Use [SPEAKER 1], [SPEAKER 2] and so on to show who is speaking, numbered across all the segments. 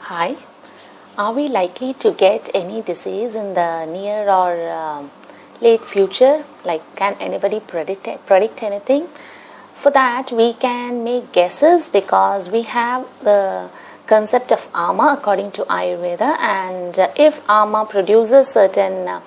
[SPEAKER 1] Hi, are we likely to get any disease in the near or late future? Like, can anybody predict anything? For that, we can make guesses because we have the concept of ama according to Ayurveda, and if ama produces certain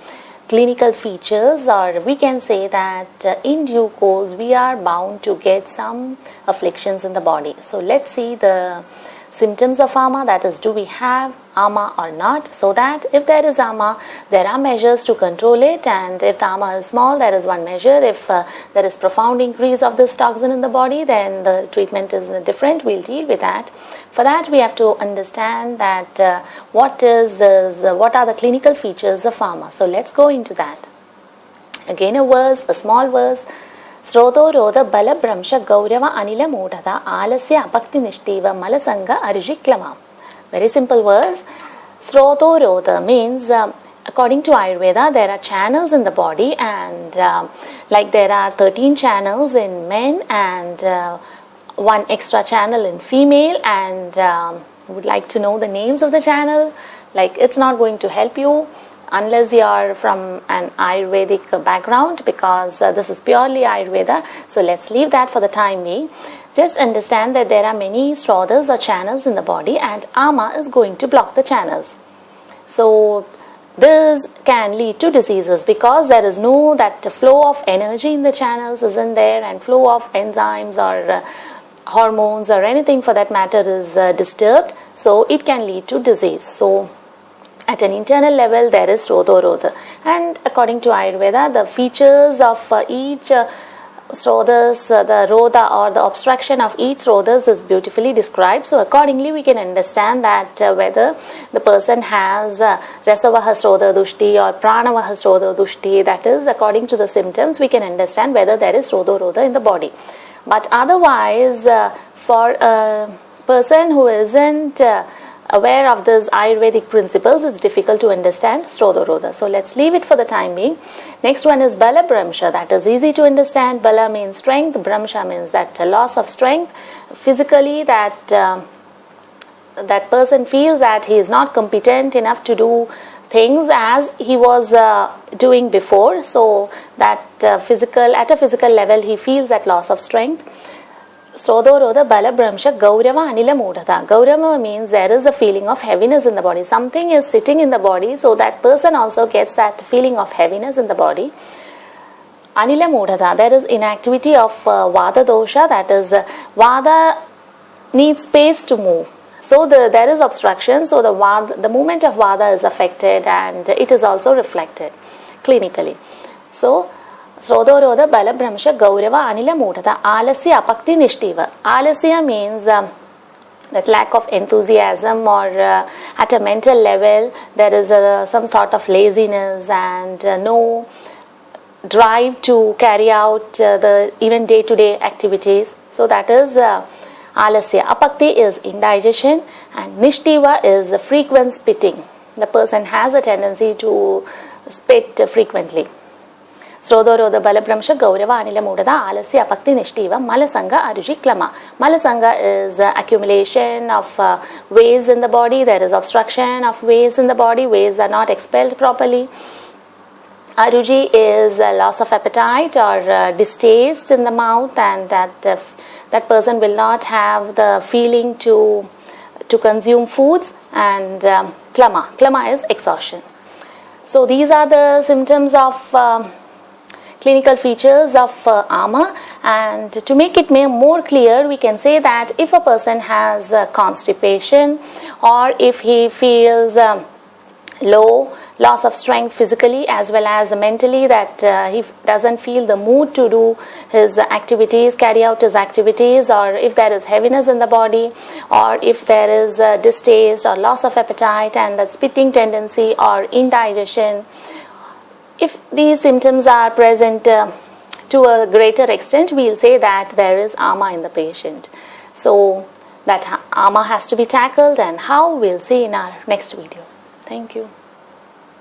[SPEAKER 1] clinical features, or we can say that in due course we are bound to get some afflictions in the body. So let's see the symptoms of ama, that is, do we have ama or not, so that if there is ama, there are measures to control it, and if the ama is small, there is one measure. If there is profound increase of this toxin in the body, then the treatment is different. We'll deal with that. For that, we have to understand that what are the clinical features of ama. So let's go into that. Again, a small verse. Sroto roda bala bramsha gaurava anila modhada alasya abhakti nishtiva malasanga arujiklama. Very simple verse. Sroto roda means, according to Ayurveda, there are channels in the body, and like there are 13 channels in men and one extra channel in female, and would like to know the names of the channel. Like, it's not going to help you unless you are from an Ayurvedic background, because this is purely Ayurveda. So let's leave that for the time being. Just understand that there are many srodhas or channels in the body, and ama is going to block the channels. So this can lead to diseases because there is no that flow of energy in the channels isn't there, and flow of enzymes or hormones or anything for that matter is disturbed. So it can lead to disease. So at an internal level, there is Rodha. And according to Ayurveda, the features of each Srodhas, the Rodha or the obstruction of each Srodhas is beautifully described. So accordingly, we can understand that whether the person has Rasavaha Srodha Dushti or Pranavaha Srodha Dushti, that is, according to the symptoms, we can understand whether there is Rodha in the body. But otherwise, for a person who isn't aware of these Ayurvedic principles, it's difficult to understand Srodha. So let's leave it for the time being. Next one is Bala Bramsha. That is easy to understand. Bala means strength. Bramsha means that loss of strength. Physically, that person feels that he is not competent enough to do things as he was doing before. So that at a physical level, he feels that loss of strength. Srodha bala bramsha gaurava anila modhata. Gaurava means there is a feeling of heaviness in the body. Something is sitting in the body, so that person also gets that feeling of heaviness in the body. Anila modhata, there is inactivity of vada dosha, that is, vada needs space to move. So there is obstruction, so the movement of vada is affected, and it is also reflected clinically. So Srodha bala bramsha gaurava anila modhata alasya apakti nishtiva. Alasya means that lack of enthusiasm, or at a mental level there is some sort of laziness and no drive to carry out the even day-to-day activities. So that is alasya. Apakti is indigestion, and nishtiva is the frequent spitting. The person has a tendency to spit frequently. Srodha bala bramsha gaurava anila modhata alasya apakti nishtiva malasanga arujiklama. Malasanga is accumulation of waste in the body. There is obstruction of waste in the body. Waste are not expelled properly. Aruji is loss of appetite or distaste in the mouth, and that person will not have the feeling to consume foods. And klama is exhaustion. So these are the symptoms of clinical features of ama, and to make it more clear, we can say that if a person has constipation, or if he feels loss of strength physically as well as mentally, that he doesn't feel the mood to do his activities, carry out his activities, or if there is heaviness in the body, or if there is distaste or loss of appetite and that spitting tendency or indigestion, if these symptoms are present to a greater extent, we'll say that there is ama in the patient. So that ama has to be tackled, and how, we'll see in our next video. Thank you.